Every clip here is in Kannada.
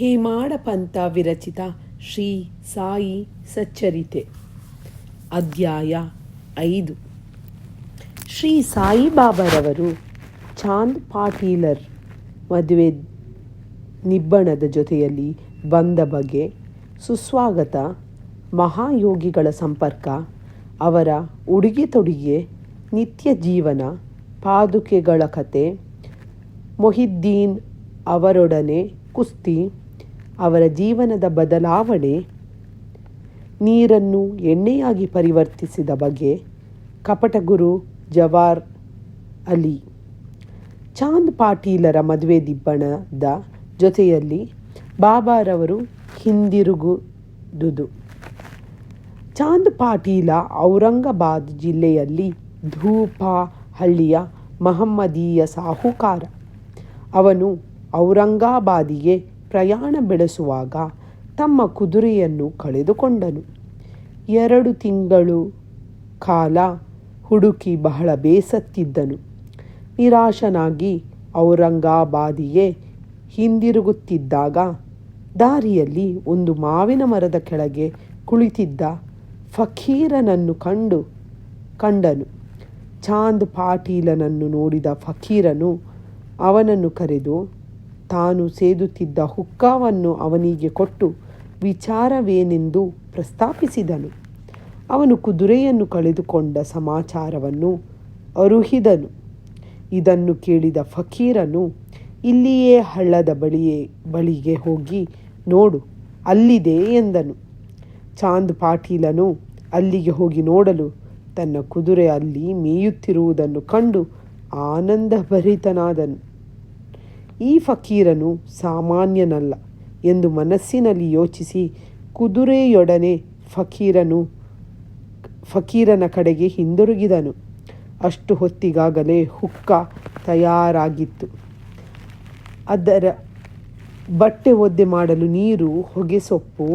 ಹೇಮಾಡ ಪಂಥ ವಿರಚಿತ ಶ್ರೀ ಸಾಯಿ ಸಚ್ಚರಿತೆ ಅಧ್ಯಾಯ 5. ಶ್ರೀ ಸಾಯಿಬಾಬಾರವರು ಚಾಂದ್ ಪಾಟೀಲರ್ ಮದುವೆ ನಿಬ್ಬಣದ ಜೊತೆಯಲ್ಲಿ ಬಂದ ಬಗೆ, ಸುಸ್ವಾಗತ, ಮಹಾಯೋಗಿಗಳ ಸಂಪರ್ಕ, ಅವರ ಉಡುಗೆ ತೊಡುಗೆ, ನಿತ್ಯ ಜೀವನ, ಪಾದುಕೆಗಳ ಕತೆ, ಮೊಹಿದ್ದೀನ್ ಅವರೊಡನೆ ಕುಸ್ತಿ, ಅವರ ಜೀವನದ ಬದಲಾವಣೆ, ನೀರನ್ನು ಎಣ್ಣೆಯಾಗಿ ಪರಿವರ್ತಿಸಿದ ಬಗೆ, ಕಪಟಗುರು ಜವಾರ್ ಅಲಿ, ಚಾಂದ್ ಪಾಟೀಲರ ಮದುವೆ ದಿಬ್ಬಣದ ಜೊತೆಯಲ್ಲಿ ಬಾಬಾರವರು ಹಿಂದಿರುಗುದುದು. ಚಾಂದ್ ಪಾಟೀಲ ಔರಂಗಾಬಾದ್ ಜಿಲ್ಲೆಯಲ್ಲಿ ಧೂಪಾ ಹಳ್ಳಿಯ ಮಹಮ್ಮದೀಯ ಸಾಹುಕಾರ. ಅವನು ಔರಂಗಾಬಾದಿಗೆ ಪ್ರಯಾಣ ಬೆಳೆಸುವಾಗ ತಮ್ಮ ಕುದುರೆಯನ್ನು ಕಳೆದುಕೊಂಡನು. 2 ತಿಂಗಳು ಕಾಲ ಹುಡುಕಿ ಬಹಳ ಬೇಸತ್ತಿದ್ದನು. ನಿರಾಶನಾಗಿ ಔರಂಗಾಬಾದಿಗೆ ಹಿಂದಿರುಗುತ್ತಿದ್ದಾಗ ದಾರಿಯಲ್ಲಿ ಒಂದು ಮಾವಿನ ಮರದ ಕೆಳಗೆ ಕುಳಿತಿದ್ದ ಫಕೀರನನ್ನು ಕಂಡನು. ಚಾಂದ್ ಪಾಟೀಲನನ್ನು ನೋಡಿದ ಫಕೀರನು ಅವನನ್ನು ಕರೆದು ತಾನು ಸೇದುತ್ತಿದ್ದ ಹುಕ್ಕಾವನ್ನು ಅವನಿಗೆ ಕೊಟ್ಟು ವಿಚಾರವೇನೆಂದು ಪ್ರಸ್ತಾಪಿಸಿದನು. ಅವನು ಕುದುರೆಯನ್ನು ಕಳೆದುಕೊಂಡ ಸಮಾಚಾರವನ್ನು ಅರುಹಿದನು. ಇದನ್ನು ಕೇಳಿದ ಫಕೀರನು, ಇಲ್ಲಿಯೇ ಹಳ್ಳದ ಬಳಿಗೆ ಹೋಗಿ ನೋಡು, ಅಲ್ಲಿದೆ ಎಂದನು. ಚಾಂದ್ ಪಾಟೀಲನು ಅಲ್ಲಿಗೆ ಹೋಗಿ ನೋಡಲು ತನ್ನ ಕುದುರೆ ಅಲ್ಲಿ ಮೇಯುತ್ತಿರುವುದನ್ನು ಕಂಡು ಆನಂದಭರಿತನಾದನು. ಈ ಫಕೀರನು ಸಾಮಾನ್ಯನಲ್ಲ ಎಂದು ಮನಸ್ಸಿನಲ್ಲಿ ಯೋಚಿಸಿ ಕುದುರೆಯೊಡನೆ ಫಕೀರನ ಕಡೆಗೆ ಹಿಂದಿರುಗಿದನು. ಅಷ್ಟು ಹೊತ್ತಿಗಾಗಲೇ ಹುಕ್ಕ ತಯಾರಾಗಿತ್ತು. ಅದರ ಬಟ್ಟೆ ಒದ್ದೆ ಮಾಡಲು ನೀರು, ಹೊಗೆ ಸೊಪ್ಪು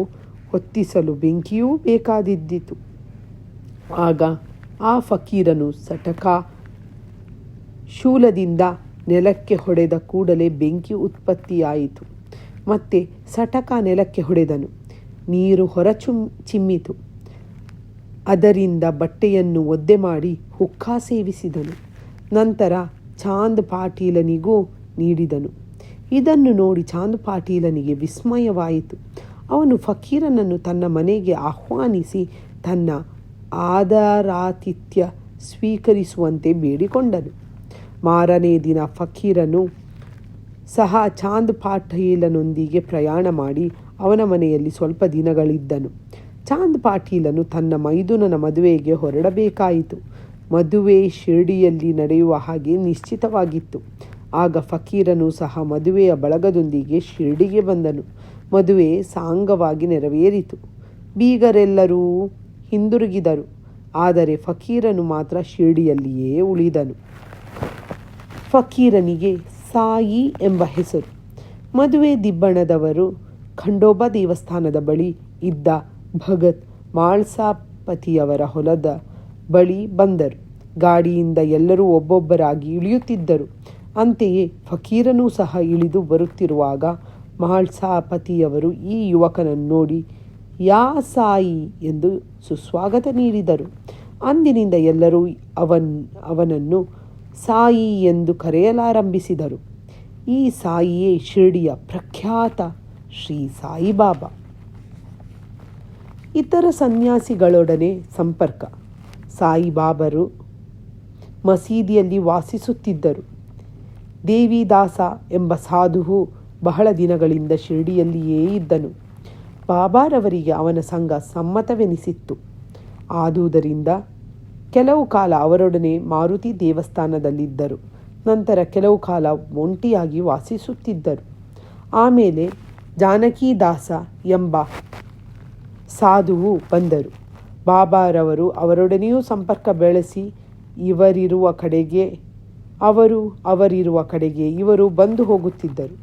ಹೊತ್ತಿಸಲು ಬೆಂಕಿಯೂ ಬೇಕಾದಿದ್ದಿತು. ಆಗ ಆ ಫಕೀರನು ಸಟಕ ಶೂಲದಿಂದ ನೆಲಕ್ಕೆ ಹೊಡೆದ ಕೂಡಲೇ ಬೆಂಕಿ ಉತ್ಪತ್ತಿಯಾಯಿತು. ಮತ್ತೆ ಸಟಕ ನೆಲಕ್ಕೆ ಹೊಡೆದನು. ನೀರು ಚಿಮ್ಮಿತು. ಅದರಿಂದ ಬಟ್ಟೆಯನ್ನು ಒದ್ದೆ ಮಾಡಿ ಹುಕ್ಕಾ ಸೇವಿಸಿದನು. ನಂತರ ಚಾಂದ್ ಪಾಟೀಲನಿಗೂ ನೀಡಿದನು. ಇದನ್ನು ನೋಡಿ ಚಾಂದ್ ಪಾಟೀಲನಿಗೆ ವಿಸ್ಮಯವಾಯಿತು. ಅವನು ಫಕೀರನನ್ನು ತನ್ನ ಮನೆಗೆ ಆಹ್ವಾನಿಸಿ ತನ್ನ ಆದರಾತಿಥ್ಯ ಸ್ವೀಕರಿಸುವಂತೆ ಬೇಡಿಕೊಂಡನು. ಮಾರನೇ ದಿನ ಫಕೀರನು ಸಹ ಚಾಂದ್ ಪಾಟೀಲನೊಂದಿಗೆ ಪ್ರಯಾಣ ಮಾಡಿ ಅವನ ಮನೆಯಲ್ಲಿ ಸ್ವಲ್ಪ ದಿನಗಳಿದ್ದನು. ಚಾಂದ್ ಪಾಟೀಲನು ತನ್ನ ಮೈದುನನ ಮದುವೆಗೆ ಹೊರಡಬೇಕಾಯಿತು. ಮದುವೆ ಶಿರ್ಡಿಯಲ್ಲಿ ನಡೆಯುವ ಹಾಗೆ ನಿಶ್ಚಿತವಾಗಿತ್ತು. ಆಗ ಫಕೀರನು ಸಹ ಮದುವೆಯ ಬಳಗದೊಂದಿಗೆ ಶಿರ್ಡಿಗೆ ಬಂದನು. ಮದುವೆ ಸಾಂಗವಾಗಿ ನೆರವೇರಿತು. ಬೀಗರೆಲ್ಲರೂ ಹಿಂದಿರುಗಿದರು. ಆದರೆ ಫಕೀರನು ಮಾತ್ರ ಶಿರ್ಡಿಯಲ್ಲಿಯೇ ಉಳಿದನು. ಫಕೀರನಿಗೆ ಸಾಯಿ ಎಂಬ ಹೆಸರು. ಮದುವೆ ದಿಬ್ಬಣದವರು ಖಂಡೋಬಾ ದೇವಸ್ಥಾನದ ಬಳಿ ಇದ್ದ ಭಗತ್ ಮಾಳ್ಸಾಪತಿಯವರ ಹೊಲದ ಬಳಿ ಬಂದರು. ಗಾಡಿಯಿಂದ ಎಲ್ಲರೂ ಒಬ್ಬೊಬ್ಬರಾಗಿ ಇಳಿಯುತ್ತಿದ್ದರು. ಅಂತೆಯೇ ಫಕೀರನೂ ಸಹ ಇಳಿದು ಬರುತ್ತಿರುವಾಗ ಮಾಳ್ಸಾಪತಿಯವರು ಈ ಯುವಕನನ್ನು ನೋಡಿ ಯಾ ಸಾಯಿ ಎಂದು ಸುಸ್ವಾಗತ ನೀಡಿದರು. ಅಂದಿನಿಂದ ಎಲ್ಲರೂ ಅವನನ್ನು ಸಾಯಿ ಎಂದು ಕರೆಯಲಾರಂಭಿಸಿದರು. ಈ ಸಾಯಿಯೇ ಶಿರ್ಡಿಯ ಪ್ರಖ್ಯಾತ ಶ್ರೀ ಸಾಯಿಬಾಬಾ. ಇತರ ಸನ್ಯಾಸಿಗಳೊಡನೆ ಸಂಪರ್ಕ. ಸಾಯಿಬಾಬರು ಮಸೀದಿಯಲ್ಲಿ ವಾಸಿಸುತ್ತಿದ್ದರು. ದೇವಿದಾಸ ಎಂಬ ಸಾಧುವು ಬಹಳ ದಿನಗಳಿಂದ ಶಿರ್ಡಿಯಲ್ಲಿಯೇ ಇದ್ದನು. ಬಾಬಾರವರಿಗೆ ಅವನ ಸಂಘ ಸಮ್ಮತವೆನಿಸಿತ್ತು. ಆದುದರಿಂದ ಕೆಲವು ಕಾಲ ಅವರೊಡನೆ ಮಾರುತಿ ದೇವಸ್ಥಾನದಲ್ಲಿದ್ದರು. ನಂತರ ಕೆಲವು ಕಾಲ ಒಂಟಿಯಾಗಿ ವಾಸಿಸುತ್ತಿದ್ದರು. ಆಮೇಲೆ ಜಾನಕಿದಾಸ ಎಂಬ ಸಾಧುವು ಬಂದರು. ಬಾಬಾರವರು ಅವರೊಡನೆಯೂ ಸಂಪರ್ಕ ಬೆಳೆಸಿ ಅವರಿರುವ ಕಡೆಗೆ ಇವರು ಬಂದು ಹೋಗುತ್ತಿದ್ದರು.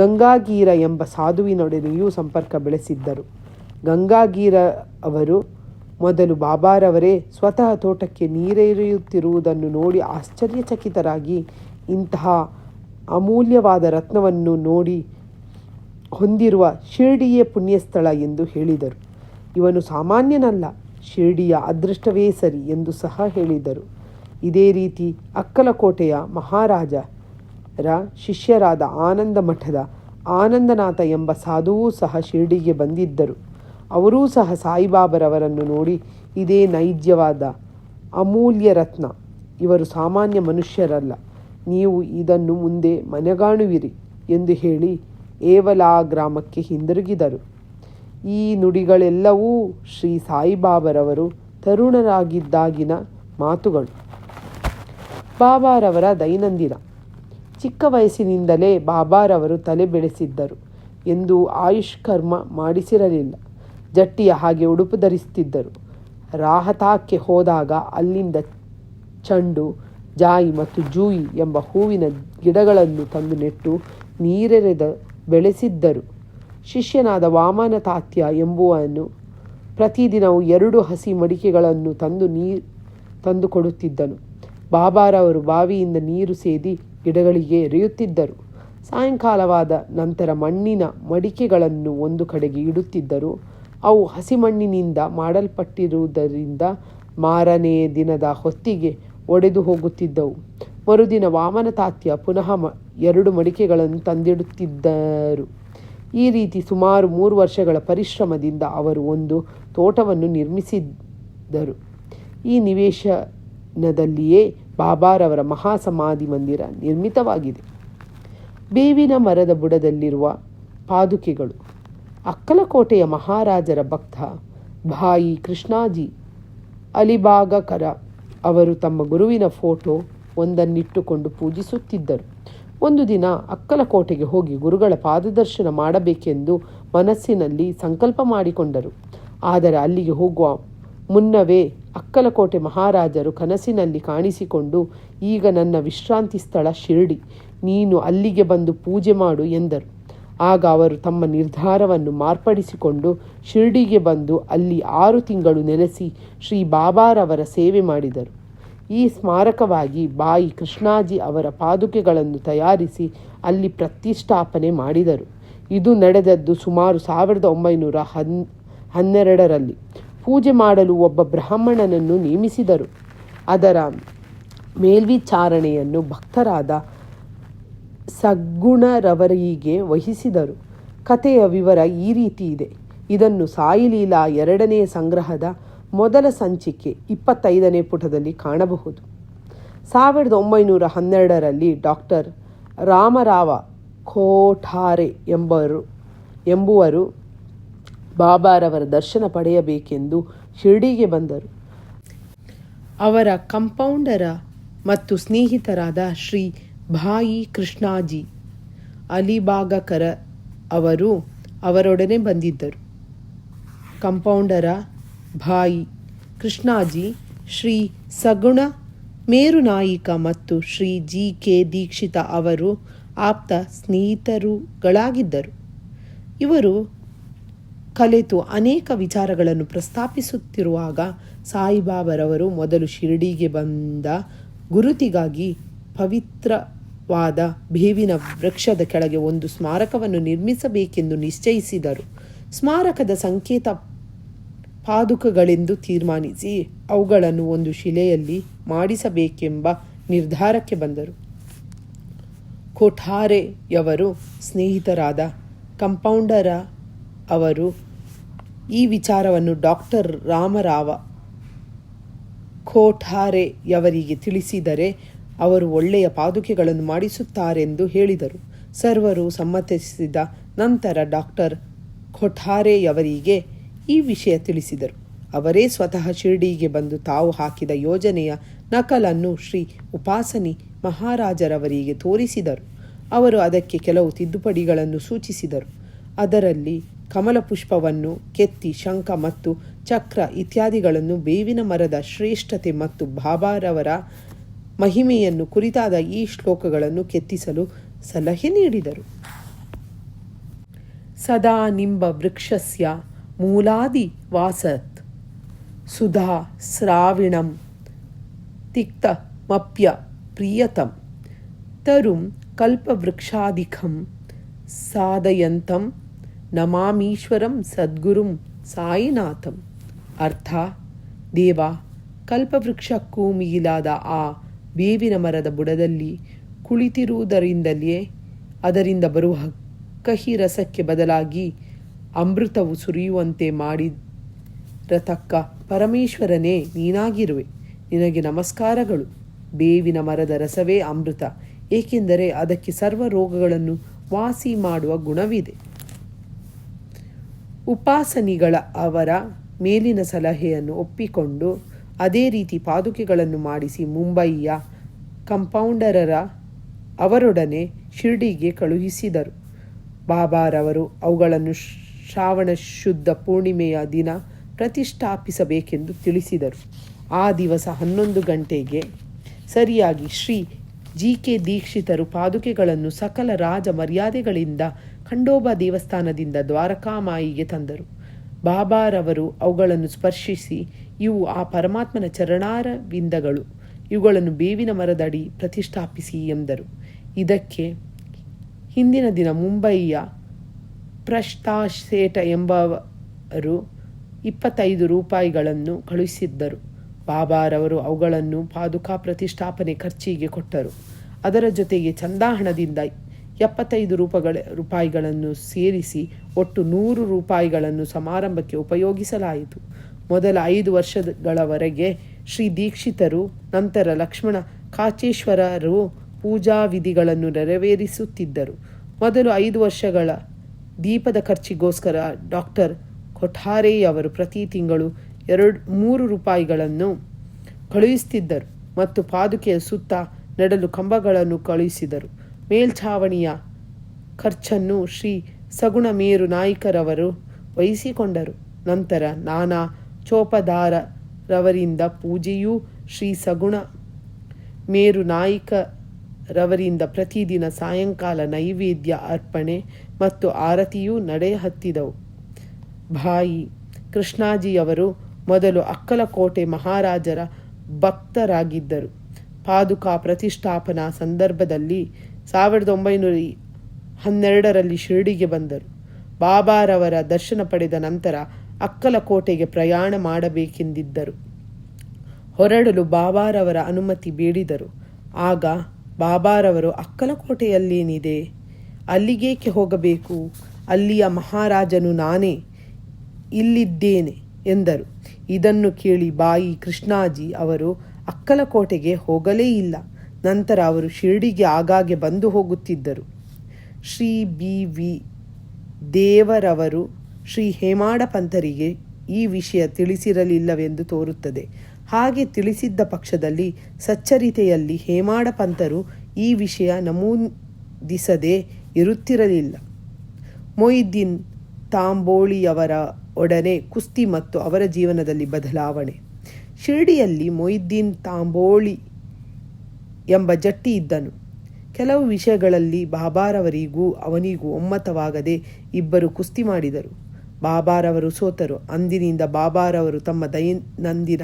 ಗಂಗಾಗೀರ ಎಂಬ ಸಾಧುವಿನೊಡನೆಯೂ ಸಂಪರ್ಕ ಬೆಳೆಸಿದ್ದರು. ಗಂಗಾಗೀರ ಅವರು ಮೊದಲು ಬಾಬಾರವರೇ ಸ್ವತಃ ತೋಟಕ್ಕೆ ನೀರೆರೆಯುತ್ತಿರುವುದನ್ನು ನೋಡಿ ಆಶ್ಚರ್ಯಚಕಿತರಾಗಿ ಇಂತಹ ಅಮೂಲ್ಯವಾದ ರತ್ನವನ್ನು ನೋಡಿ ಹೊಂದಿರುವ ಶಿರ್ಡಿಯೇ ಪುಣ್ಯಸ್ಥಳ ಎಂದು ಹೇಳಿದರು. ಇವನು ಸಾಮಾನ್ಯನಲ್ಲ, ಶಿರ್ಡಿಯ ಅದೃಷ್ಟವೇ ಸರಿ ಎಂದು ಸಹ ಹೇಳಿದರು. ಇದೇ ರೀತಿ ಅಕ್ಕಲಕೋಟೆಯ ಮಹಾರಾಜರ ಶಿಷ್ಯರಾದ ಆನಂದ ಮಠದ ಆನಂದನಾಥ ಎಂಬ ಸಾಧುವೂ ಸಹ ಶಿರ್ಡಿಗೆ ಬಂದಿದ್ದರು. ಅವರೂ ಸಹ ಸಾಯಿಬಾಬರವರನ್ನು ನೋಡಿ, ಇದೇ ನೈಜವಾದ ಅಮೂಲ್ಯ ರತ್ನ, ಇವರು ಸಾಮಾನ್ಯ ಮನುಷ್ಯರಲ್ಲ, ನೀವು ಇದನ್ನು ಮುಂದೆ ಮನೆಗಾಣುವಿರಿ ಎಂದು ಹೇಳಿ ಏವಲಾ ಗ್ರಾಮಕ್ಕೆ ಹಿಂದಿರುಗಿದರು. ಈ ನುಡಿಗಳೆಲ್ಲವೂ ಶ್ರೀ ಸಾಯಿಬಾಬರವರು ತರುಣರಾಗಿದ್ದಾಗಿನ ಮಾತುಗಳು. ಬಾಬಾರವರ ದೈನಂದಿನ. ಚಿಕ್ಕ ವಯಸ್ಸಿನಿಂದಲೇ ಬಾಬಾರವರು ತಲೆ ಬೆಳೆಸಿದ್ದರು. ಎಂದು ಆಯುಷ್ಕರ್ಮ ಮಾಡಿಸಿರಲಿಲ್ಲ. ಜಟ್ಟಿಯ ಹಾಗೆ ಉಡುಪು ಧರಿಸುತ್ತಿದ್ದರು. ರಾಹತಾಕ್ಕೆ ಹೋದಾಗ ಅಲ್ಲಿಂದ ಚಂಡು, ಜಾಯಿ ಮತ್ತು ಜೂಯಿ ಎಂಬ ಹೂವಿನ ಗಿಡಗಳನ್ನು ತಂದು ನೆಟ್ಟು ನೀರೆರೆದು ಬೆಳೆಸಿದ್ದರು. ಶಿಷ್ಯನಾದ ವಾಮನ ತಾತ್ಯ ಎಂಬುವನು ಪ್ರತಿದಿನವೂ 2 ಹಸಿ ಮಡಿಕೆಗಳನ್ನು ತಂದು ಕೊಡುತ್ತಿದ್ದನು. ಬಾಬಾರವರು ಬಾವಿಯಿಂದ ನೀರು ಸೇದಿ ಗಿಡಗಳಿಗೆ ಎರೆಯುತ್ತಿದ್ದರು. ಸಾಯಂಕಾಲವಾದ ನಂತರ ಮಣ್ಣಿನ ಮಡಿಕೆಗಳನ್ನು ಒಂದು ಕಡೆಗೆ ಇಡುತ್ತಿದ್ದರು. ಅವು ಹಸಿ ಮಣ್ಣಿನಿಂದ ಮಾಡಲ್ಪಟ್ಟಿರುವುದರಿಂದ ಮಾರನೇ ದಿನದ ಹೊತ್ತಿಗೆ ಒಡೆದು ಹೋಗುತ್ತಿದ್ದವು. ಮರುದಿನ ವಾಮನ ತಾತ್ಯ ಪುನಃ 2 ಮಡಿಕೆಗಳನ್ನು ತಂದಿಡುತ್ತಿದ್ದರು. ಈ ರೀತಿ ಸುಮಾರು 3 ವರ್ಷಗಳ ಪರಿಶ್ರಮದಿಂದ ಅವರು ಒಂದು ತೋಟವನ್ನು ನಿರ್ಮಿಸಿದರು. ಈ ನಿವೇಶನದಲ್ಲಿಯೇ ಬಾಬಾರವರ ಮಹಾಸಮಾಧಿ ಮಂದಿರ ನಿರ್ಮಿತವಾಗಿದೆ. ಬೇವಿನ ಮರದ ಬುಡದಲ್ಲಿರುವ ಪಾದುಕೆಗಳು. ಅಕ್ಕಲಕೋಟೆಯ ಮಹಾರಾಜರ ಭಕ್ತ ಭಾಯಿ ಕೃಷ್ಣಾಜಿ ಅಲಿಬಾಗಕರ ಅವರು ತಮ್ಮ ಗುರುವಿನ ಫೋಟೋ ಒಂದನ್ನಿಟ್ಟುಕೊಂಡು ಪೂಜಿಸುತ್ತಿದ್ದರು. ಒಂದು ದಿನ ಅಕ್ಕಲಕೋಟೆಗೆ ಹೋಗಿ ಗುರುಗಳ ಪಾದದರ್ಶನ ಮಾಡಬೇಕೆಂದು ಮನಸ್ಸಿನಲ್ಲಿ ಸಂಕಲ್ಪ ಮಾಡಿಕೊಂಡರು. ಆದರೆ ಅಲ್ಲಿಗೆ ಹೋಗುವ ಮುನ್ನವೇ ಅಕ್ಕಲಕೋಟೆ ಮಹಾರಾಜರು ಕನಸಿನಲ್ಲಿ ಕಾಣಿಸಿಕೊಂಡು, ಈಗ ನನ್ನ ವಿಶ್ರಾಂತಿ ಸ್ಥಳ ಶಿರ್ಡಿ, ನೀನು ಅಲ್ಲಿಗೆ ಬಂದು ಪೂಜೆ ಮಾಡು ಎಂದರು. ಆಗ ಅವರು ತಮ್ಮ ನಿರ್ಧಾರವನ್ನು ಮಾರ್ಪಡಿಸಿಕೊಂಡು ಶಿರ್ಡಿಗೆ ಬಂದು ಅಲ್ಲಿ 6 ತಿಂಗಳು ನೆಲೆಸಿ ಶ್ರೀ ಬಾಬಾರವರ ಸೇವೆ ಮಾಡಿದರು. ಈ ಸ್ಮಾರಕವಾಗಿ ಬಾಯಿ ಕೃಷ್ಣಾಜಿ ಅವರ ಪಾದುಕೆಗಳನ್ನು ತಯಾರಿಸಿ ಅಲ್ಲಿ ಪ್ರತಿಷ್ಠಾಪನೆ ಮಾಡಿದರು. ಇದು ನಡೆದದ್ದು ಸುಮಾರು 1912ರಲ್ಲಿ. ಪೂಜೆ ಮಾಡಲು ಒಬ್ಬ ಬ್ರಾಹ್ಮಣನನ್ನು ನೇಮಿಸಿದರು. ಅದರ ಮೇಲ್ವಿಚಾರಣೆಯನ್ನು ಭಕ್ತರಾದ ಸದ್ಗುಣರವರಿಗೆ ವಹಿಸಿದರು. ಕಥೆಯ ವಿವರ ಈ ರೀತಿ ಇದೆ. ಇದನ್ನು ಸಾಯಿಲೀಲಾ 2ನೇ ಸಂಗ್ರಹದ ಮೊದಲ ಸಂಚಿಕೆ 25ನೇ ಪುಟದಲ್ಲಿ ಕಾಣಬಹುದು. 1912ರಲ್ಲಿ ಡಾಕ್ಟರ್ ರಾಮರಾವ ಖೋಠಾರೆ ಎಂಬುವರು ಬಾಬಾರವರ ದರ್ಶನ ಪಡೆಯಬೇಕೆಂದು ಶಿರ್ಡಿಗೆ ಬಂದರು. ಅವರ ಕಂಪೌಂಡರ ಮತ್ತು ಸ್ನೇಹಿತರಾದ ಶ್ರೀ ಭಾಯಿ ಕೃಷ್ಣಾಜಿ ಅಲಿಬಾಗಕರ ಅವರು ಅವರೊಡನೆ ಬಂದಿದ್ದರು. ಕಂಪೌಂಡರ ಭಾಯಿ ಕೃಷ್ಣಾಜಿ ಶ್ರೀ ಸಗುಣ ಮೇರುನಾಯಿಕ ಮತ್ತು ಶ್ರೀ ಜಿ.ಕೆ. ದೀಕ್ಷಿತ ಅವರು ಆಪ್ತ ಸ್ನೇಹಿತರುಗಳಾಗಿದ್ದರು. ಇವರು ಕಲೆತು ಅನೇಕ ವಿಚಾರಗಳನ್ನು ಪ್ರಸ್ತಾಪಿಸುತ್ತಿರುವಾಗ ಸಾಯಿಬಾಬರವರು ಮೊದಲು ಶಿರ್ಡಿಗೆ ಬಂದ ಗುರುತಿಗಾಗಿ ಪವಿತ್ರವಾದ ಬೇವಿನ ವೃಕ್ಷದ ಕೆಳಗೆ ಒಂದು ಸ್ಮಾರಕವನ್ನು ನಿರ್ಮಿಸಬೇಕೆಂದು ನಿಶ್ಚಯಿಸಿದರು. ಸ್ಮಾರಕದ ಸಂಕೇತ ಪಾದುಕಗಳೆಂದು ತೀರ್ಮಾನಿಸಿ ಅವುಗಳನ್ನು ಒಂದು ಶಿಲೆಯಲ್ಲಿ ಮಾಡಿಸಬೇಕೆಂಬ ನಿರ್ಧಾರಕ್ಕೆ ಬಂದರು. ಖೋಠಾರೆಯವರು ಸ್ನೇಹಿತರಾದ ಕಂಪೌಂಡರ ಅವರು ಈ ವಿಚಾರವನ್ನು ಡಾಕ್ಟರ್ ರಾಮರಾವ ಖೋಠಾರೆಯವರಿಗೆ ತಿಳಿಸಿದರೆ ಅವರು ಒಳ್ಳೆಯ ಪಾದುಕೆಗಳನ್ನು ಮಾಡಿಸುತ್ತಾರೆಂದು ಹೇಳಿದರು. ಸರ್ವರು ಸಮ್ಮತಿಸಿದ ನಂತರ ಡಾಕ್ಟರ್ ಖೋಠಾರೆಯವರಿಗೆ ಈ ವಿಷಯ ತಿಳಿಸಿದರು. ಅವರೇ ಸ್ವತಃ ಶಿರ್ಡಿಗೆ ಬಂದು ತಾವು ಹಾಕಿದ ಯೋಜನೆಯ ನಕಲನ್ನು ಶ್ರೀ ಉಪಾಸನಿ ಮಹಾರಾಜರವರಿಗೆ ತೋರಿಸಿದರು. ಅವರು ಅದಕ್ಕೆ ಕೆಲವು ತಿದ್ದುಪಡಿಗಳನ್ನು ಸೂಚಿಸಿದರು. ಅದರಲ್ಲಿ ಕಮಲ ಪುಷ್ಪವನ್ನು ಕೆತ್ತಿ ಶಂಖ ಮತ್ತು ಚಕ್ರ ಇತ್ಯಾದಿಗಳನ್ನು, ಬೇವಿನ ಮರದ ಶ್ರೇಷ್ಠತೆ ಮತ್ತು ಬಾಬಾರವರ ಮಹಿಮೆಯನ್ನು ಕುರಿತಾದ ಈ ಶ್ಲೋಕಗಳನ್ನು ಕೆತ್ತಿಸಲು ಸಲಹೆ ನೀಡಿದರು. ಸದಾ ನಿಂಬ ವೃಕ್ಷಸ್ಯ ಮೂಲಾದಿ ವಾಸತ್ ಸುಧಾ ಸ್ರಾವಿಣಂ ತಿಕ್ತಮಪ್ಯ ಪ್ರಿಯತಂ ತರುಂ ಕಲ್ಪವೃಕ್ಷಾಧಿಕಂ ಸಾಧಯಂತಂ ನಮಾಮೀಶ್ವರಂ ಸದ್ಗುರುಂ ಸಾಯಿನಾಥಂ. ಅರ್ಥ: ದೇವ, ಕಲ್ಪವೃಕ್ಷಕ್ಕೂ ಮಿಗಿಲಾದ ಆ ಬೇವಿನ ಮರದ ಬುಡದಲ್ಲಿ ಕುಳಿತಿರುವುದರಿಂದಲೇ ಅದರಿಂದ ಬರುವ ಕಹಿ ರಸಕ್ಕೆ ಬದಲಾಗಿ ಅಮೃತವು ಸುರಿಯುವಂತೆ ಮಾಡಿರತಕ್ಕ ಪರಮೇಶ್ವರನೇ ನೀನಾಗಿರುವೆ. ನಿನಗೆ ನಮಸ್ಕಾರಗಳು. ಬೇವಿನ ಮರದ ರಸವೇ ಅಮೃತ, ಏಕೆಂದರೆ ಅದಕ್ಕೆ ಸರ್ವ ರೋಗಗಳನ್ನು ವಾಸಿ ಮಾಡುವ ಗುಣವಿದೆ. ಉಪಾಸನಿಗಳ ಅವರ ಮೇಲಿನ ಸಲಹೆಯನ್ನು ಒಪ್ಪಿಕೊಂಡು ಅದೇ ರೀತಿ ಪಾದುಕೆಗಳನ್ನು ಮಾಡಿಸಿ ಮುಂಬಯಿಯ ಕಂಪೌಂಡರರ ಅವರೊಡನೆ ಶಿರ್ಡಿಗೆ ಕಳುಹಿಸಿದರು. ಬಾಬಾರವರು ಅವುಗಳನ್ನು ಶ್ರಾವಣ ಶುದ್ಧ ಪೂರ್ಣಿಮೆಯ ದಿನ ಪ್ರತಿಷ್ಠಾಪಿಸಬೇಕೆಂದು ತಿಳಿಸಿದರು. ಆ ದಿವಸ 11 ಗಂಟೆಗೆ ಸರಿಯಾಗಿ ಶ್ರೀ ಜಿ.ಕೆ. ದೀಕ್ಷಿತರು ಪಾದುಕೆಗಳನ್ನು ಸಕಲ ರಾಜ ಮರ್ಯಾದೆಗಳಿಂದ ಖಂಡೋಬಾ ದೇವಸ್ಥಾನದಿಂದ ದ್ವಾರಕಾಮಾಯಿಗೆ ತಂದರು. ಬಾಬಾರವರು ಅವುಗಳನ್ನು ಸ್ಪರ್ಶಿಸಿ, ಇವು ಆ ಪರಮಾತ್ಮನ ಚರಣಾರವಿಂದಗಳು, ಇವುಗಳನ್ನು ಬೇವಿನ ಮರದಡಿ ಪ್ರತಿಷ್ಠಾಪಿಸಿ ಎಂದರು. ಇದಕ್ಕೆ ಹಿಂದಿನ ದಿನ ಮುಂಬಯಿಯ ಪ್ರಶ್ತಾಶ್ ಸೇಠ ಎಂಬವರು 25 ರೂಪಾಯಿಗಳನ್ನು ಕಳುಹಿಸಿದ್ದರು. ಬಾಬಾರವರು ಅವುಗಳನ್ನು ಪಾದುಕಾ ಪ್ರತಿಷ್ಠಾಪನೆ ಖರ್ಚಿಗೆ ಕೊಟ್ಟರು. ಅದರ ಜೊತೆಗೆ ಚಂದಾ ಹಣದಿಂದ 75 ರೂಪಾಯಿಗಳನ್ನು ಸೇರಿಸಿ ಒಟ್ಟು 100 ರೂಪಾಯಿಗಳನ್ನು ಸಮಾರಂಭಕ್ಕೆ ಉಪಯೋಗಿಸಲಾಯಿತು. ಮೊದಲ 5 ವರ್ಷಗಳವರೆಗೆ ಶ್ರೀ ದೀಕ್ಷಿತರು, ನಂತರ ಲಕ್ಷ್ಮಣ ಕಾಚೇಶ್ವರರು ಪೂಜಾ ವಿಧಿಗಳನ್ನು ನೆರವೇರಿಸುತ್ತಿದ್ದರು. ಮೊದಲು 5 ವರ್ಷಗಳ ದೀಪದ ಖರ್ಚಿಗೋಸ್ಕರ ಡಾಕ್ಟರ್ ಕೊಠಾರೆಯವರು ಪ್ರತಿ ತಿಂಗಳು 3 ರೂಪಾಯಿಗಳನ್ನು ಕಳುಹಿಸುತ್ತಿದ್ದರು ಮತ್ತು ಪಾದುಕೆಯ ಸುತ್ತ ನೆಡಲು ಕಂಬಗಳನ್ನು ಕಳುಹಿಸಿದರು. ಮೇಲ್ಛಾವಣಿಯ ಖರ್ಚನ್ನು ಶ್ರೀ ಸಗುಣ ಮೇರು ನಾಯ್ಕರವರು ವಹಿಸಿಕೊಂಡರು. ನಂತರ ನಾನಾ ಚೋಪದಾರರವರಿಂದ ಪೂಜೆಯೂ ಶ್ರೀ ಸಗುಣ ಮೇರು ನಾಯ್ಕರವರಿಂದ ಪ್ರತಿದಿನ ಸಾಯಂಕಾಲ ನೈವೇದ್ಯ ಅರ್ಪಣೆ ಮತ್ತು ಆರತಿಯೂ ನಡೆಯಹತ್ತಿದವು. ಭಾಯಿ ಕೃಷ್ಣಾಜಿಯವರು ಮೊದಲು ಅಕ್ಕಲಕೋಟೆ ಮಹಾರಾಜರ ಭಕ್ತರಾಗಿದ್ದರು. ಪಾದುಕಾ ಪ್ರತಿಷ್ಠಾಪನಾ ಸಂದರ್ಭದಲ್ಲಿ 1912ರಲ್ಲಿ ಶಿರ್ಡಿಗೆ ಬಂದರು. ಬಾಬಾರವರ ದರ್ಶನ ಪಡೆದ ನಂತರ ಅಕ್ಕಲಕೋಟೆಗೆ ಪ್ರಯಾಣ ಮಾಡಬೇಕೆಂದಿದ್ದರು. ಹೊರಡಲು ಬಾಬಾರವರ ಅನುಮತಿ ಬೇಡಿದರು. ಆಗ ಬಾಬಾರವರು, ಅಕ್ಕಲಕೋಟೆಯಲ್ಲೇನಿದೆ, ಅಲ್ಲಿಗೇಕೆ ಹೋಗಬೇಕು? ಅಲ್ಲಿಯ ಮಹಾರಾಜನು ನಾನೇ ಇಲ್ಲಿದ್ದೇನೆ ಎಂದರು. ಇದನ್ನು ಕೇಳಿ ಬಾಯಿ ಕೃಷ್ಣಾಜಿ ಅವರು ಅಕ್ಕಲಕೋಟೆಗೆ ಹೋಗಲೇ ಇಲ್ಲ. ನಂತರ ಅವರು ಶಿರ್ಡಿಗೆ ಆಗಾಗ್ಗೆ ಬಂದು ಹೋಗುತ್ತಿದ್ದರು. ಶ್ರೀ ಬಿ.ವಿ. ದೇವರವರು ಶ್ರೀ ಹೇಮಾಡ ಪಂತರಿಗೆ ಈ ವಿಷಯ ತಿಳಿಸಿರಲಿಲ್ಲವೆಂದು ತೋರುತ್ತದೆ. ಹಾಗೆ ತಿಳಿಸಿದ್ದ ಪಕ್ಷದಲ್ಲಿ ಸಚ್ಚರಿತೆಯಲ್ಲಿ ಹೇಮಾಡ ಪಂತರು ಈ ವಿಷಯ ನಮೂದಿಸದೇ ಇರುತ್ತಿರಲಿಲ್ಲ. ಮೊಯಿದ್ದೀನ್ ತಾಂಬೋಳಿಯವರ ಒಡನೆ ಕುಸ್ತಿ ಮತ್ತು ಅವರ ಜೀವನದಲ್ಲಿ ಬದಲಾವಣೆ. ಶಿರ್ಡಿಯಲ್ಲಿ ಮೊಯಿದ್ದೀನ್ ತಾಂಬೋಳಿ ಎಂಬ ಜಟ್ಟಿ ಇದ್ದನು. ಕೆಲವು ವಿಷಯಗಳಲ್ಲಿ ಬಾಬಾರವರಿಗೂ ಅವನಿಗೂ ಒಮ್ಮತವಾಗದೆ ಇಬ್ಬರು ಕುಸ್ತಿ ಮಾಡಿದರು. ಬಾಬಾರವರು ಸೋತರು. ಅಂದಿನಿಂದ ಬಾಬಾರವರು ತಮ್ಮ ದೈನಂದಿನ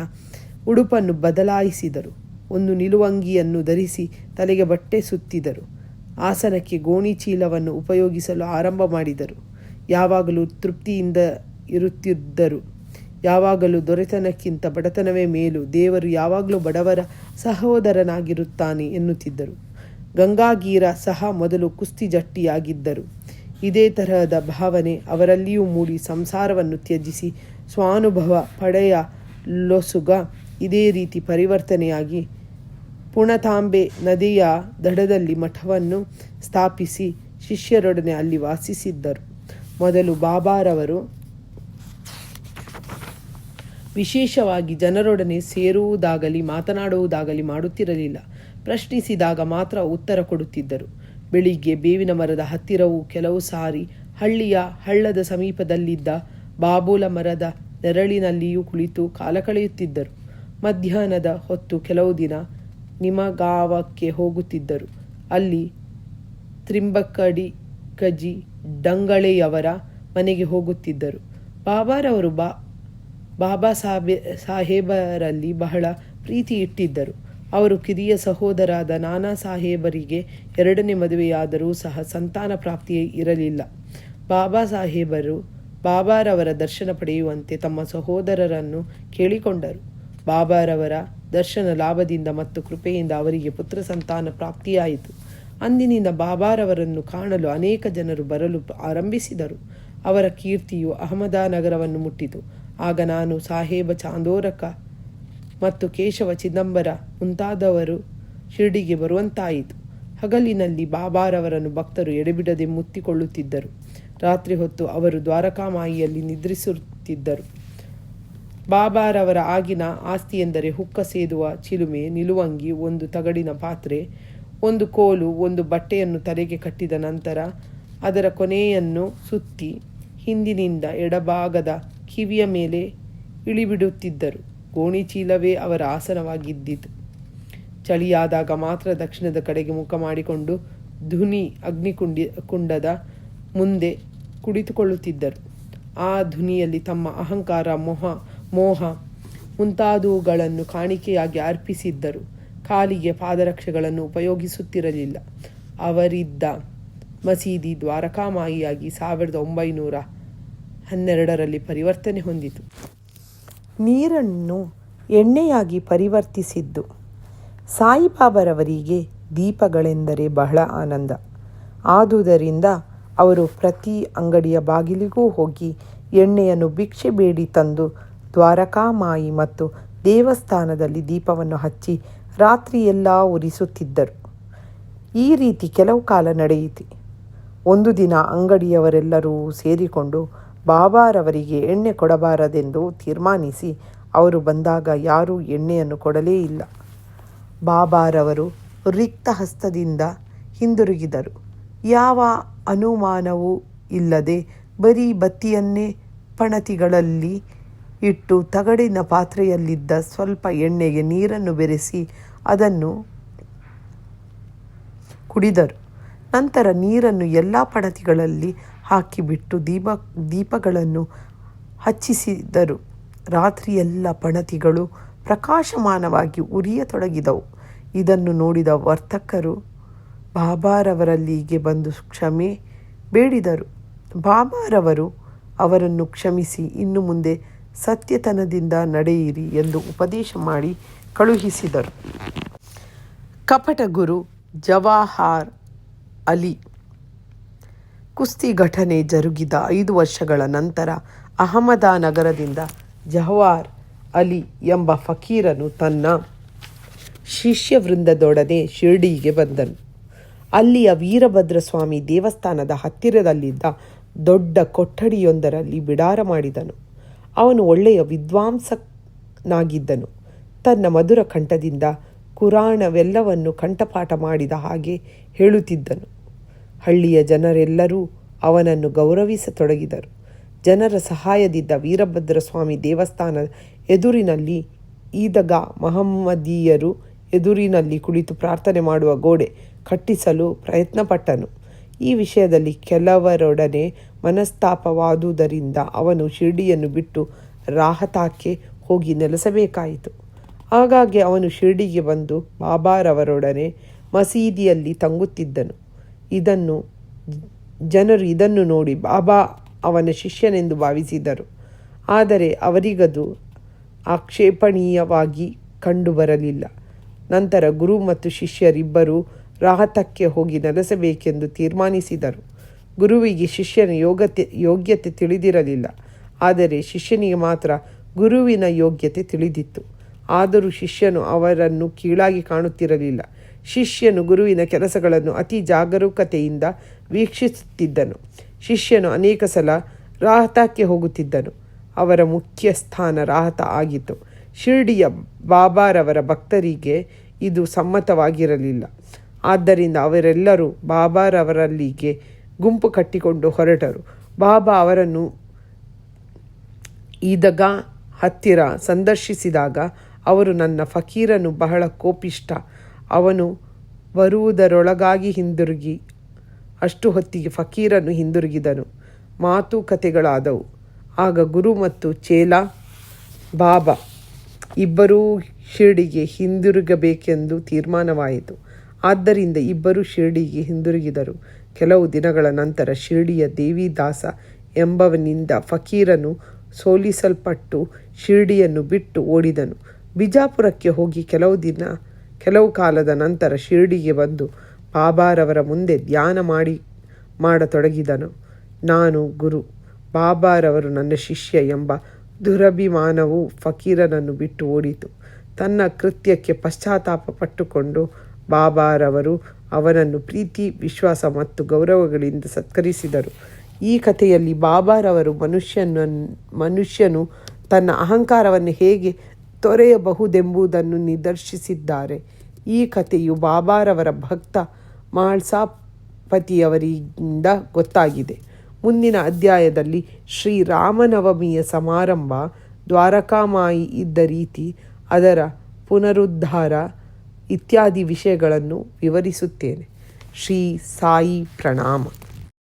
ಉಡುಪನ್ನು ಬದಲಾಯಿಸಿದರು. ಒಂದು ನಿಲುವಂಗಿಯನ್ನು ಧರಿಸಿ ತಲೆಗೆ ಬಟ್ಟೆ ಸುತ್ತಿದರು. ಆಸನಕ್ಕೆ ಗೋಣಿ ಚೀಲವನ್ನು ಉಪಯೋಗಿಸಲು ಆರಂಭ ಮಾಡಿದರು. ಯಾವಾಗಲೂ ತೃಪ್ತಿಯಿಂದ ಇರುತ್ತಿದ್ದರು. ಯಾವಾಗಲೂ ದೊರೆತನಕ್ಕಿಂತ ಬಡತನವೇ ಮೇಲು, ದೇವರು ಯಾವಾಗಲೂ ಬಡವರ ಸಹೋದರನಾಗಿರುತ್ತಾನೆ ಎನ್ನುತ್ತಿದ್ದರು. ಗಂಗಾಗೀರ ಸಹ ಮೊದಲು ಕುಸ್ತಿ ಜಟ್ಟಿಯಾಗಿದ್ದರು. ಇದೇ ತರಹದ ಭಾವನೆ ಅವರಲ್ಲಿಯೂ ಮೂಡಿ ಸಂಸಾರವನ್ನು ತ್ಯಜಿಸಿ ಸ್ವಾನುಭವ ಪಡೆಯಲೊಸುಗ ಇದೇ ರೀತಿ ಪರಿವರ್ತನೆಯಾಗಿ ಪುಣತಾಂಬೆ ನದಿಯ ದಡದಲ್ಲಿ ಮಠವನ್ನು ಸ್ಥಾಪಿಸಿ ಶಿಷ್ಯರೊಡನೆ ಅಲ್ಲಿ ವಾಸಿಸಿದ್ದರು. ಮೊದಲು ಬಾಬಾರವರು ವಿಶೇಷವಾಗಿ ಜನರೊಡನೆ ಸೇರುವುದಾಗಲಿ ಮಾತನಾಡುವುದಾಗಲಿ ಮಾಡುತ್ತಿರಲಿಲ್ಲ. ಪ್ರಶ್ನಿಸಿದಾಗ ಮಾತ್ರ ಉತ್ತರ ಕೊಡುತ್ತಿದ್ದರು. ಬೆಳಿಗ್ಗೆ ಬೇವಿನ ಮರದ ಹತ್ತಿರವೂ ಕೆಲವು ಸಾರಿ ಹಳ್ಳಿಯ ಹಳ್ಳದ ಸಮೀಪದಲ್ಲಿದ್ದ ಬಾಬೂಲ ಮರದ ನೆರಳಿನಲ್ಲಿಯೂ ಕುಳಿತು ಕಾಲ ಕಳೆಯುತ್ತಿದ್ದರು. ಮಧ್ಯಾಹ್ನದ ಹೊತ್ತು ಕೆಲವು ದಿನ ನಿಮಗಾವಕ್ಕೆ ಹೋಗುತ್ತಿದ್ದರು. ಅಲ್ಲಿ ತ್ರಿಂಬಕಡಿ ಡಂಗಳೆಯವರ ಮನೆಗೆ ಹೋಗುತ್ತಿದ್ದರು. ಬಾಬಾರವರು ಬಾಬಾ ಸಾಹೇಬರಲ್ಲಿ ಬಹಳ ಪ್ರೀತಿ ಇಟ್ಟಿದ್ದರು. ಅವರು ಕಿರಿಯ ಸಹೋದರಾದ ನಾನಾ ಸಾಹೇಬರಿಗೆ 2ನೇ ಮದುವೆಯಾದರೂ ಸಹ ಸಂತಾನ ಪ್ರಾಪ್ತಿ ಇರಲಿಲ್ಲ. ಬಾಬಾ ಸಾಹೇಬರು ಬಾಬಾರವರ ದರ್ಶನ ಪಡೆಯುವಂತೆ ತಮ್ಮ ಸಹೋದರರನ್ನು ಕೇಳಿಕೊಂಡರು. ಬಾಬಾರವರ ದರ್ಶನ ಲಾಭದಿಂದ ಮತ್ತು ಕೃಪೆಯಿಂದ ಅವರಿಗೆ ಪುತ್ರ ಸಂತಾನ ಪ್ರಾಪ್ತಿಯಾಯಿತು. ಅಂದಿನಿಂದ ಬಾಬಾರವರನ್ನು ಕಾಣಲು ಅನೇಕ ಜನರು ಬರಲು ಆರಂಭಿಸಿದರು. ಅವರ ಕೀರ್ತಿಯು ಅಹಮದಾನಗರವನ್ನು ಮುಟ್ಟಿತು. ಆಗ ನಾನು, ಸಾಹೇಬ ಚಾಂದೋರಕ ಮತ್ತು ಕೇಶವ ಚಿದಂಬರ ಮುಂತಾದವರು ಶಿರ್ಡಿಗೆ ಬರುವಂತಾಯಿತು. ಹಗಲಿನಲ್ಲಿ ಬಾಬಾರವರನ್ನು ಭಕ್ತರು ಎಡೆಬಿಡದೆ ಮುತ್ತಿಕೊಳ್ಳುತ್ತಿದ್ದರು. ರಾತ್ರಿ ಹೊತ್ತು ಅವರು ದ್ವಾರಕಾಮಾಯಿಯಲ್ಲಿ ನಿದ್ರಿಸುತ್ತಿದ್ದರು. ಬಾಬಾರವರ ಆಗಿನ ಆಸ್ತಿಯೆಂದರೆ ಹುಕ್ಕ ಸೇದುವ ಚಿಲುಮೆ, ನಿಲುವಂಗಿ, ಒಂದು ತಗಡಿನ ಪಾತ್ರೆ, ಒಂದು ಕೋಲು, ಒಂದು ಬಟ್ಟೆಯನ್ನು ತಲೆಗೆ ಕಟ್ಟಿದ ನಂತರ ಅದರ ಕೊನೆಯನ್ನು ಸುತ್ತಿ ಹಿಂದಿನಿಂದ ಎಡಭಾಗದ ಕಿವಿಯ ಮೇಲೆ ಇಳಿಬಿಡುತ್ತಿದ್ದರು. ಗೋಣಿಚೀಲವೇ ಅವರ ಆಸನವಾಗಿದ್ದಿತು. ಚಳಿಯಾದಾಗ ಮಾತ್ರ ದಕ್ಷಿಣದ ಕಡೆಗೆ ಮುಖ ಮಾಡಿಕೊಂಡು ಧುನಿ ಕುಂಡದ ಮುಂದೆ ಕುಳಿತುಕೊಳ್ಳುತ್ತಿದ್ದರು. ಆ ಧುನಿಯಲ್ಲಿ ತಮ್ಮ ಅಹಂಕಾರ, ಮೋಹ ಮುಂತಾದವುಗಳನ್ನು ಕಾಣಿಕೆಯಾಗಿ ಅರ್ಪಿಸಿದ್ದರು. ಕಾಲಿಗೆ ಪಾದರಕ್ಷೆಗಳನ್ನು ಉಪಯೋಗಿಸುತ್ತಿರಲಿಲ್ಲ. ಅವರಿದ್ದ ಮಸೀದಿ ದ್ವಾರಕಾಮಾಯಿಯಾಗಿ 1912ರಲ್ಲಿ ಪರಿವರ್ತನೆ ಹೊಂದಿತು. ನೀರನ್ನು ಎಣ್ಣೆಯಾಗಿ ಪರಿವರ್ತಿಸಿದ್ದು. ಸಾಯಿಬಾಬರವರಿಗೆ ದೀಪಗಳೆಂದರೆ ಬಹಳ ಆನಂದ. ಆದುದರಿಂದ ಅವರು ಪ್ರತಿ ಅಂಗಡಿಯ ಬಾಗಿಲಿಗೂ ಹೋಗಿ ಎಣ್ಣೆಯನ್ನು ಭಿಕ್ಷೆ ಬೇಡಿ ತಂದು ದ್ವಾರಕಾಮಾಯಿ ಮತ್ತು ದೇವಸ್ಥಾನದಲ್ಲಿ ದೀಪವನ್ನು ಹಚ್ಚಿ ರಾತ್ರಿಯೆಲ್ಲ ಉರಿಸುತ್ತಿದ್ದರು. ಈ ರೀತಿ ಕೆಲವು ಕಾಲ ನಡೆಯಿತು. ಒಂದು ದಿನ ಅಂಗಡಿಯವರೆಲ್ಲರೂ ಸೇರಿಕೊಂಡು ಬಾಬಾರವರಿಗೆ ಎಣ್ಣೆ ಕೊಡಬಾರದೆಂದು ತೀರ್ಮಾನಿಸಿ ಅವರು ಬಂದಾಗ ಯಾರೂ ಎಣ್ಣೆಯನ್ನು ಕೊಡಲೇ ಇಲ್ಲ. ಬಾಬಾರವರು ರಿಕ್ತ ಹಸ್ತದಿಂದ ಹಿಂದಿರುಗಿದರು. ಯಾವ ಅನುಮಾನವೂ ಇಲ್ಲದೆ ಬರೀ ಬತ್ತಿಯನ್ನೇ ಪಣತಿಗಳಲ್ಲಿ ಇಟ್ಟು ತಗಡಿನ ಪಾತ್ರೆಯಲ್ಲಿದ್ದ ಸ್ವಲ್ಪ ಎಣ್ಣೆಗೆ ನೀರನ್ನು ಬೆರೆಸಿ ಅದನ್ನು ಕುಡಿದರು. ನಂತರ ನೀರನ್ನು ಎಲ್ಲ ಪಣತಿಗಳಲ್ಲಿ ಹಾಕಿಬಿಟ್ಟು ದೀಪಗಳನ್ನು ಹಚ್ಚಿಸಿದರು. ರಾತ್ರಿಯೆಲ್ಲ ಪಣತಿಗಳು ಪ್ರಕಾಶಮಾನವಾಗಿ ಉರಿಯತೊಡಗಿದವು. ಇದನ್ನು ನೋಡಿದ ವರ್ತಕರು ಬಾಬಾರವರಲ್ಲಿಗೆ ಬಂದು ಕ್ಷಮೆ ಬೇಡಿದರು. ಬಾಬಾರವರು ಅವರನ್ನು ಕ್ಷಮಿಸಿ ಇನ್ನು ಮುಂದೆ ಸತ್ಯತನದಿಂದ ನಡೆಯಿರಿ ಎಂದು ಉಪದೇಶ ಮಾಡಿ ಕಳುಹಿಸಿದರು. ಕಪಟ ಗುರು ಜವಾಹರ್ ಅಲಿ. ಕುಸ್ತಿ ಘಟನೆ ಜರುಗಿದ 5 ವರ್ಷಗಳ ನಂತರ ಅಹಮದಾನಗರದಿಂದ ಜವಾಹರ್ ಅಲಿ ಎಂಬ ಫಕೀರನು ತನ್ನ ಶಿಷ್ಯವೃಂದದೊಡನೆ ಶಿರ್ಡಿಗೆ ಬಂದನು. ಅಲ್ಲಿಯ ವೀರಭದ್ರಸ್ವಾಮಿ ದೇವಸ್ಥಾನದ ಹತ್ತಿರದಲ್ಲಿದ್ದ ದೊಡ್ಡ ಕೊಠಡಿಯೊಂದರಲ್ಲಿ ಬಿಡಾರ ಮಾಡಿದನು. ಅವನು ಒಳ್ಳೆಯ ವಿದ್ವಾಂಸನಾಗಿದ್ದನು. ತನ್ನ ಮಧುರ ಕಂಠದಿಂದ ಕುರಾಣವೆಲ್ಲವನ್ನು ಕಂಠಪಾಠ ಮಾಡಿದ ಹಾಗೆ ಹೇಳುತ್ತಿದ್ದನು. ಹಳ್ಳಿಯ ಜನರೆಲ್ಲರೂ ಅವನನ್ನು ಗೌರವಿಸತೊಡಗಿದರು. ಜನರ ಸಹಾಯದಿಂದ ವೀರಭದ್ರಸ್ವಾಮಿ ದೇವಸ್ಥಾನದ ಎದುರಿನಲ್ಲಿ ಈದಗಾ ಮಹಮ್ಮದೀಯರು ಎದುರಿನಲ್ಲಿ ಕುಳಿತು ಪ್ರಾರ್ಥನೆ ಮಾಡುವ ಗೋಡೆ ಕಟ್ಟಿಸಲು ಪ್ರಯತ್ನಪಟ್ಟನು. ಈ ವಿಷಯದಲ್ಲಿ ಕೆಲವರೊಡನೆ ಮನಸ್ತಾಪವಾದುದರಿಂದ ಅವನು ಶಿರ್ಡಿಯನ್ನು ಬಿಟ್ಟು ರಾಹತಾಕ್ಕೆ ಹೋಗಿ ನೆಲೆಸಬೇಕಾಯಿತು. ಆಗಾಗ್ಗೆ ಅವನು ಶಿರ್ಡಿಗೆ ಬಂದು ಬಾಬಾರವರೊಡನೆ ಮಸೀದಿಯಲ್ಲಿ ತಂಗುತ್ತಿದ್ದನು. ಜನರು ಇದನ್ನು ನೋಡಿ ಬಾಬಾ ಅವನ ಶಿಷ್ಯನೆಂದು ಭಾವಿಸಿದರು. ಆದರೆ ಅವರಿಗದು ಆಕ್ಷೇಪಣೀಯವಾಗಿ ಕಂಡುಬರಲಿಲ್ಲ. ನಂತರ ಗುರು ಮತ್ತು ಶಿಷ್ಯರಿಬ್ಬರೂ ರಾಹತಕ್ಕೆ ಹೋಗಿ ನೆಲೆಸಬೇಕೆಂದು ತೀರ್ಮಾನಿಸಿದರು. ಗುರುವಿಗೆ ಶಿಷ್ಯನ ಯೋಗ್ಯತೆ ತಿಳಿದಿರಲಿಲ್ಲ. ಆದರೆ ಶಿಷ್ಯನಿಗೆ ಮಾತ್ರ ಗುರುವಿನ ಯೋಗ್ಯತೆ ತಿಳಿದಿತ್ತು. ಆದರೂ ಶಿಷ್ಯನು ಅವರನ್ನು ಕೀಳಾಗಿ ಕಾಣುತ್ತಿರಲಿಲ್ಲ. ಶಿಷ್ಯನು ಗುರುವಿನ ಕೆಲಸಗಳನ್ನು ಅತಿ ಜಾಗರೂಕತೆಯಿಂದ ವೀಕ್ಷಿಸುತ್ತಿದ್ದನು. ಶಿಷ್ಯನು ಅನೇಕ ಸಲ ರಾಹತಕ್ಕೆ ಹೋಗುತ್ತಿದ್ದನು. ಅವರ ಮುಖ್ಯ ಸ್ಥಾನ ರಾಹತ ಆಗಿತ್ತು. ಶಿರ್ಡಿಯ ಬಾಬಾರವರ ಭಕ್ತರಿಗೆ ಇದು ಸಮ್ಮತವಾಗಿರಲಿಲ್ಲ. ಆದ್ದರಿಂದ ಅವರೆಲ್ಲರೂ ಬಾಬಾರವರಲ್ಲಿಗೆ ಗುಂಪು ಕಟ್ಟಿಕೊಂಡು ಹೊರಟರು. ಬಾಬಾ ಅವರನ್ನು ಈದಗಾ ಹತ್ತಿರ ಸಂದರ್ಶಿಸಿದಾಗ ಅವರು, ನನ್ನ ಫಕೀರನು ಬಹಳ ಕೋಪಿಷ್ಟ. ಅವನು ಬರುವುದರೊಳಗಾಗಿ ಹಿಂದಿರುಗಿ. ಅಷ್ಟು ಹೊತ್ತಿಗೆ ಫಕೀರನು ಹಿಂದಿರುಗಿದನು. ಮಾತುಕತೆಗಳಾದವು. ಆಗ ಗುರು ಮತ್ತು ಚೇಲ ಬಾಬಾ ಇಬ್ಬರೂ ಶಿರ್ಡಿಗೆ ಹಿಂದಿರುಗಬೇಕೆಂದು ತೀರ್ಮಾನವಾಯಿತು. ಆದ್ದರಿಂದ ಇಬ್ಬರೂ ಶಿರ್ಡಿಗೆ ಹಿಂದಿರುಗಿದರು. ಕೆಲವು ದಿನಗಳ ನಂತರ ಶಿರ್ಡಿಯ ದೇವಿದಾಸ ಎಂಬವನಿಂದ ಫಕೀರನು ಸೋಲಿಸಲ್ಪಟ್ಟು ಶಿರ್ಡಿಯನ್ನು ಬಿಟ್ಟು ಓಡಿದನು. ಬಿಜಾಪುರಕ್ಕೆ ಹೋಗಿ ಕೆಲವು ಕಾಲದ ನಂತರ ಶಿರ್ಡಿಗೆ ಬಂದು ಬಾಬಾರವರ ಮುಂದೆ ಧ್ಯಾನ ಮಾಡತೊಡಗಿದನು. ನಾನು ಗುರು, ಬಾಬಾರವರು ನನ್ನ ಶಿಷ್ಯ ಎಂಬ ದುರಭಿಮಾನವು ಫಕೀರನನ್ನು ಬಿಟ್ಟು ಓಡಿತು. ತನ್ನ ಕೃತ್ಯಕ್ಕೆ ಪಶ್ಚಾತ್ತಾಪ ಪಟ್ಟುಕೊಂಡು ಬಾಬಾರವರು ಅವನನ್ನು ಪ್ರೀತಿ, ವಿಶ್ವಾಸ ಮತ್ತು ಗೌರವಗಳಿಂದ ಸತ್ಕರಿಸಿದರು. ಈ ಕಥೆಯಲ್ಲಿ ಬಾಬಾರವರು ಮನುಷ್ಯನು ತನ್ನ ಅಹಂಕಾರವನ್ನು ಹೇಗೆ ತೊರೆಯಬಹುದೆಂಬುದನ್ನು ನಿದರ್ಶಿಸಿದ್ದಾರೆ. ಈ ಕಥೆಯು ಬಾಬಾರವರ ಭಕ್ತ ಮಾಳ್ಸಾಪತಿಯವರಿಂದ ಗೊತ್ತಾಗಿದೆ. ಮುಂದಿನ ಅಧ್ಯಾಯದಲ್ಲಿ ಶ್ರೀರಾಮನವಮಿಯ ಸಮಾರಂಭ, ದ್ವಾರಕಾಮಾಯಿ ಇದ್ದ ರೀತಿ, ಅದರ ಪುನರುದ್ಧಾರ ಇತ್ಯಾದಿ ವಿಷಯಗಳನ್ನು ವಿವರಿಸುತ್ತೇನೆ. ಶ್ರೀ ಸಾಯಿ ಪ್ರಣಾಮ.